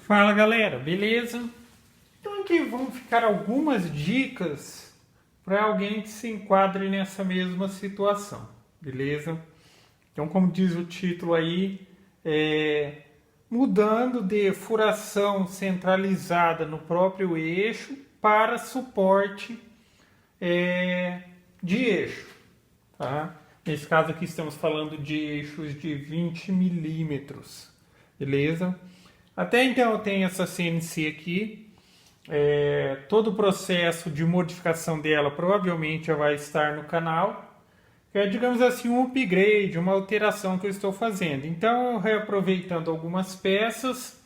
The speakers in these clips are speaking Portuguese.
Fala galera, beleza? Então aqui vão ficar algumas dicas para alguém que se enquadre nessa mesma situação, beleza? Então, como diz o título aí, mudando de furação centralizada no próprio eixo para suporte de eixo, tá? Nesse caso aqui estamos falando de eixos de 20 milímetros, beleza? Até então eu tenho essa CNC aqui, todo o processo de modificação dela provavelmente já vai estar no canal. É, digamos assim, um upgrade, uma alteração que eu estou fazendo. Então, reaproveitando algumas peças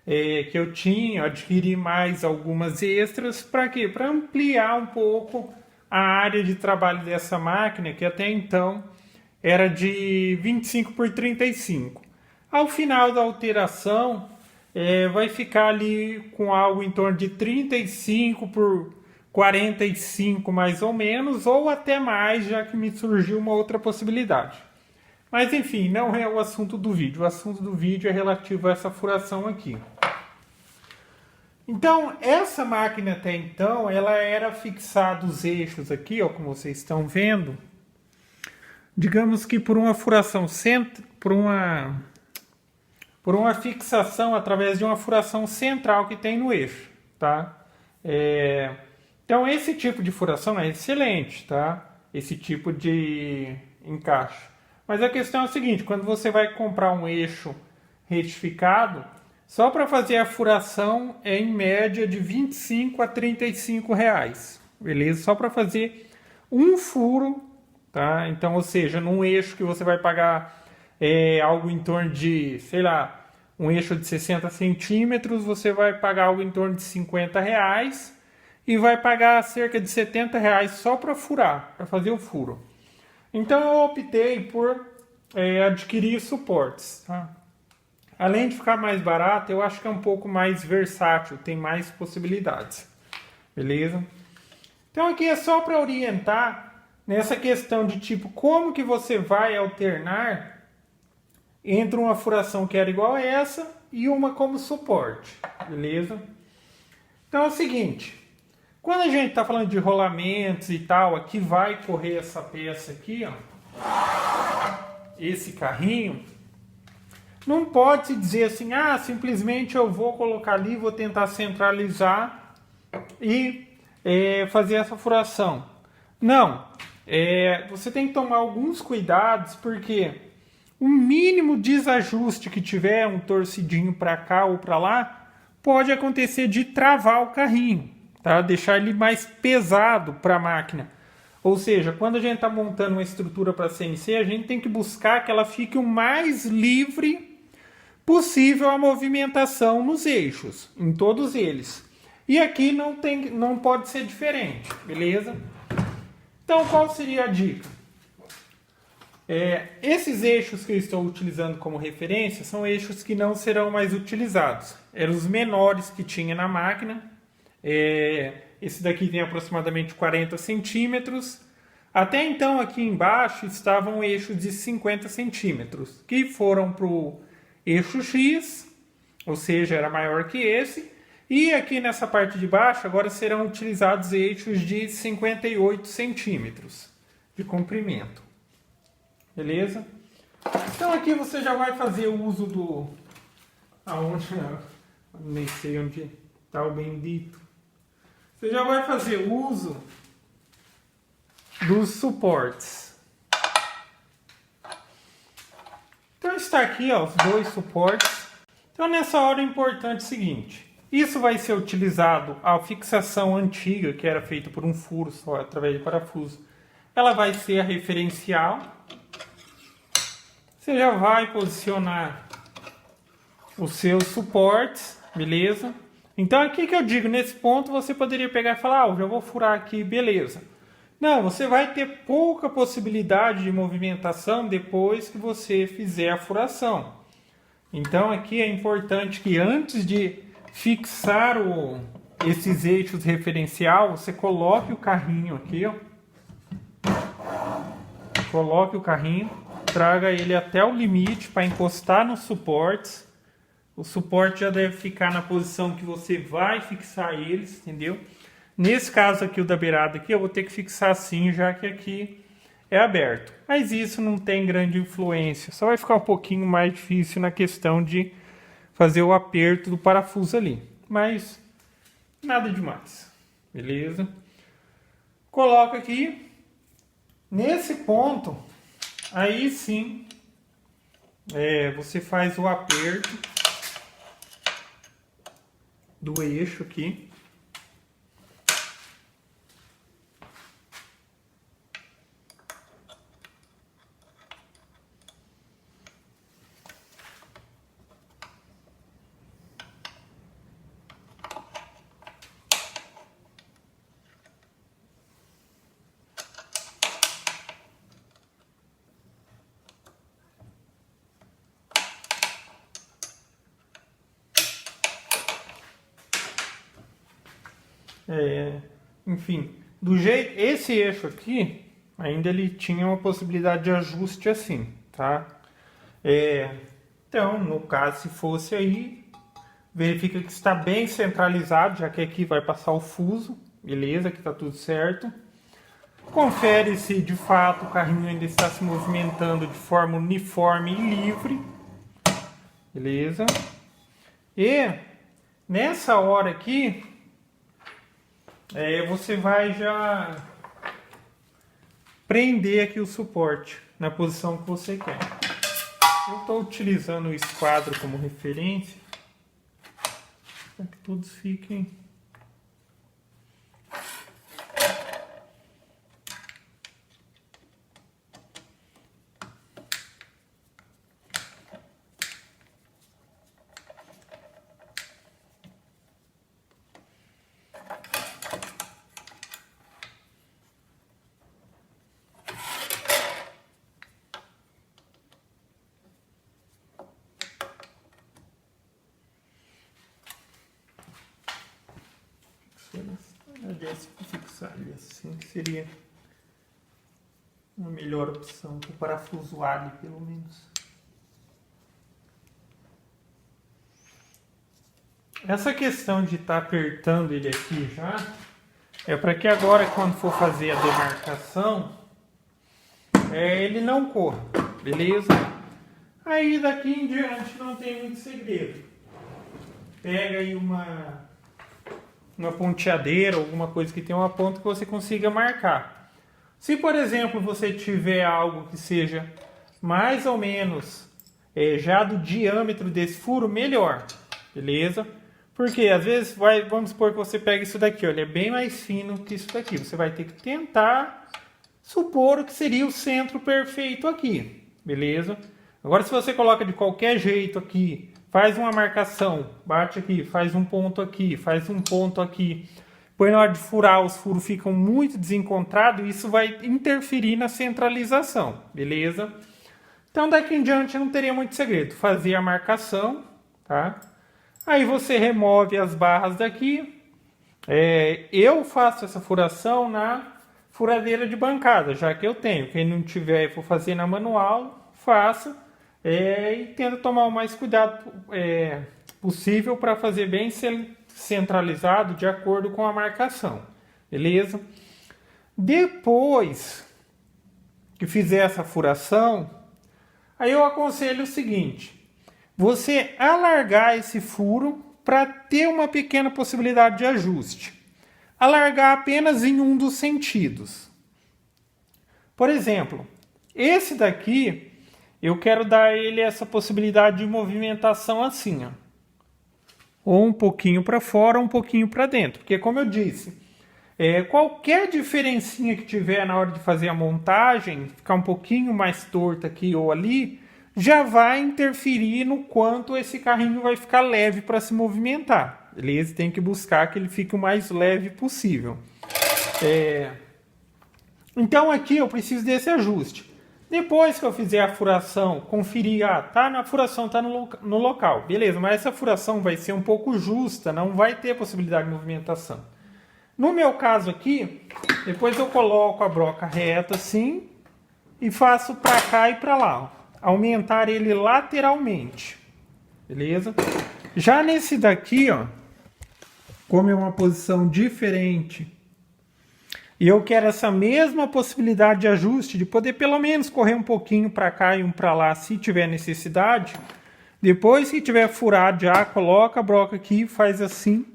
que eu tinha, adquiri mais algumas extras. Para quê? Para ampliar um pouco a área de trabalho dessa máquina, que até então era de 25 por 35. Ao final da alteração, vai ficar ali com algo em torno de 35 por 45 mais ou menos, ou até mais, já que me surgiu uma outra possibilidade. Mas enfim, não é o assunto do vídeo. O assunto do vídeo é relativo a essa furação aqui. Então, essa máquina até então, ela era fixada os eixos aqui, ó, como vocês estão vendo. Digamos que por uma furação por uma fixação através de uma furação central que tem no eixo, tá? Então esse tipo de furação é excelente, tá? Esse tipo de encaixe. Mas a questão é a seguinte, quando você vai comprar um eixo retificado, só para fazer a furação é em média de 25 a 35 reais, beleza? Só para fazer um furo, tá? Então, ou seja, num eixo que você vai pagar algo em torno de, sei lá, um eixo de 60 centímetros, você vai pagar algo em torno de 50 reais e vai pagar cerca de 70 reais só para furar, para fazer o furo. Então eu optei por adquirir suportes. Tá? Além de ficar mais barato, eu acho que é um pouco mais versátil, tem mais possibilidades. Beleza? Então aqui é só para orientar nessa questão de tipo, como que você vai alternar entre uma furação que era igual a essa e uma como suporte, beleza? Então é o seguinte, quando a gente está falando de rolamentos e tal, aqui vai correr essa peça aqui, ó, esse carrinho, não pode se dizer assim, simplesmente eu vou colocar ali, vou tentar centralizar e fazer essa furação. Não, você tem que tomar alguns cuidados, porque o mínimo desajuste que tiver, um torcidinho para cá ou para lá, pode acontecer de travar o carrinho, tá? Deixar ele mais pesado para a máquina. Ou seja, quando a gente está montando uma estrutura para CNC, a gente tem que buscar que ela fique o mais livre possível a movimentação nos eixos, em todos eles. E aqui não pode ser diferente, beleza? Então, qual seria a dica? Esses eixos que eu estou utilizando como referência são eixos que não serão mais utilizados. Eram os menores que tinha na máquina. Esse daqui tem aproximadamente 40 centímetros. Até então aqui embaixo estavam eixos de 50 centímetros, que foram para o eixo X, ou seja, era maior que esse. E aqui nessa parte de baixo agora serão utilizados eixos de 58 centímetros de comprimento. Beleza? Então aqui você já vai fazer o uso do... nem sei onde está o bendito. Você já vai fazer o uso dos suportes. Então está aqui, ó, os dois suportes. Então nessa hora é importante o seguinte. Isso vai ser utilizado, a fixação antiga, que era feita por um furo só, através de parafuso. Ela vai ser a referencial. Você já vai posicionar os seus suportes, beleza? Então aqui que eu digo, nesse ponto você poderia pegar e falar, eu já vou furar aqui, beleza. Não, você vai ter pouca possibilidade de movimentação depois que você fizer a furação. Então aqui é importante que antes de fixar esses eixos referencial, você coloque o carrinho aqui, ó. Coloque o carrinho. Traga ele até o limite para encostar nos suportes, o suporte já deve ficar na posição que você vai fixar eles, entendeu? Nesse caso aqui, o da beirada aqui, eu vou ter que fixar assim, já que aqui é aberto. Mas isso não tem grande influência, só vai ficar um pouquinho mais difícil na questão de fazer o aperto do parafuso ali. Mas nada demais, beleza? Coloca aqui, nesse ponto, aí sim, você faz o aperto do eixo aqui. Enfim, do jeito, esse eixo aqui, ainda ele tinha uma possibilidade de ajuste assim, tá? Então, no caso, se fosse aí, verifica que está bem centralizado, já que aqui vai passar o fuso, beleza, que está tudo certo. Confere se de fato o carrinho ainda está se movimentando de forma uniforme e livre, beleza? E nessa hora aqui, você vai já prender aqui o suporte na posição que você quer. Eu estou utilizando o esquadro como referência para que todos fiquem fixar ali assim, seria uma melhor opção para o parafuso ali, pelo menos. Essa questão de estar apertando ele aqui já é para que agora, quando for fazer a demarcação, ele não corra, beleza? Aí daqui em diante não tem muito segredo. Pega aí uma ponteadeira, alguma coisa que tenha uma ponta que você consiga marcar. Se, por exemplo, você tiver algo que seja mais ou menos já do diâmetro desse furo, melhor, beleza? Porque às vezes, vamos supor que você pega isso daqui, ó, ele é bem mais fino que isso daqui. Você vai ter que tentar supor o que seria o centro perfeito aqui, beleza? Agora, se você coloca de qualquer jeito aqui, faz uma marcação, bate aqui, faz um ponto aqui, faz um ponto aqui, põe na hora de furar, os furos ficam muito desencontrados e isso vai interferir na centralização, beleza? Então daqui em diante não teria muito segredo, fazia a marcação, tá? Aí você remove as barras daqui, eu faço essa furação na furadeira de bancada, já que eu tenho, quem não tiver e for fazer na manual, faça. E tenta tomar o mais cuidado possível para fazer bem centralizado de acordo com a marcação, beleza? Depois que fizer essa furação, aí eu aconselho o seguinte: você alargar esse furo para ter uma pequena possibilidade de ajuste. Alargar apenas em um dos sentidos. Por exemplo, esse daqui, eu quero dar ele essa possibilidade de movimentação assim, ó. Ou um pouquinho para fora, ou um pouquinho para dentro. Porque, como eu disse, qualquer diferencinha que tiver na hora de fazer a montagem, ficar um pouquinho mais torto aqui ou ali, já vai interferir no quanto esse carrinho vai ficar leve para se movimentar. Beleza? Tem que buscar que ele fique o mais leve possível. Então, aqui eu preciso desse ajuste. Depois que eu fizer a furação, conferir, a furação está no local, beleza, mas essa furação vai ser um pouco justa, não vai ter possibilidade de movimentação. No meu caso aqui, depois eu coloco a broca reta assim e faço para cá e para lá, ó, aumentar ele lateralmente, beleza? Já nesse daqui, ó, como é uma posição diferente, e eu quero essa mesma possibilidade de ajuste, de poder pelo menos correr um pouquinho para cá e um para lá, se tiver necessidade. Depois que tiver furado já, coloca a broca aqui, faz assim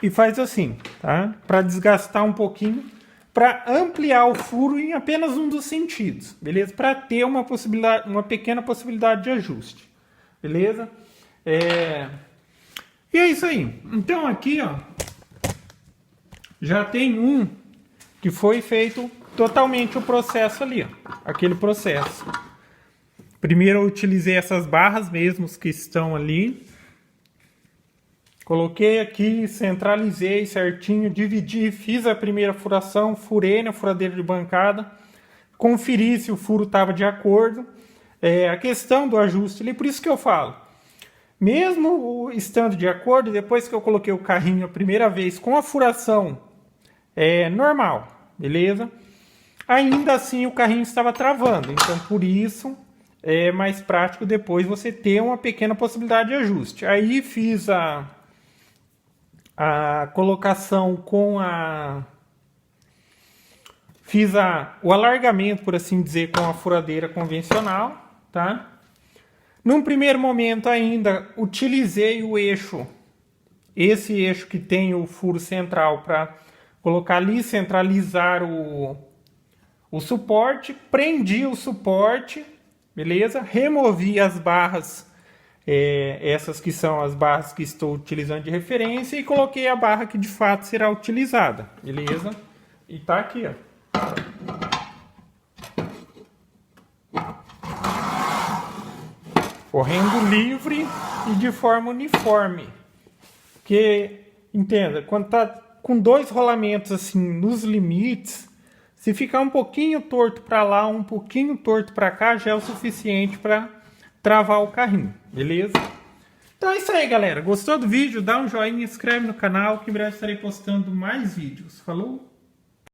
e faz assim, tá? Para desgastar um pouquinho, para ampliar o furo em apenas um dos sentidos, beleza? Para ter uma possibilidade, uma pequena possibilidade de ajuste, beleza? E é isso aí. Então aqui, ó, já tem um que foi feito totalmente o processo ali, ó, aquele processo. Primeiro eu utilizei essas barras mesmos que estão ali. Coloquei aqui, centralizei certinho, dividi, fiz a primeira furação, furei na furadeira de bancada, conferi se o furo estava de acordo. A questão do ajuste ali, por isso que eu falo, mesmo estando de acordo, depois que eu coloquei o carrinho a primeira vez com a furação normal, beleza? Ainda assim o carrinho estava travando, então por isso é mais prático depois você ter uma pequena possibilidade de ajuste. Aí fiz a colocação com fiz o alargamento, por assim dizer, com a furadeira convencional, tá? Num primeiro momento ainda utilizei o eixo, esse eixo que tem o furo central, para colocar ali, centralizar o suporte, prendi o suporte, beleza? Removi as barras, essas que são as barras que estou utilizando de referência, e coloquei a barra que de fato será utilizada, beleza? E tá aqui, ó. Correndo livre e de forma uniforme. Porque, entenda, quando tá com dois rolamentos assim nos limites, se ficar um pouquinho torto para lá, um pouquinho torto para cá, já é o suficiente para travar o carrinho, beleza? Então é isso aí, galera. Gostou do vídeo? Dá um joinha, inscreve no canal, que em breve estarei postando mais vídeos. Falou?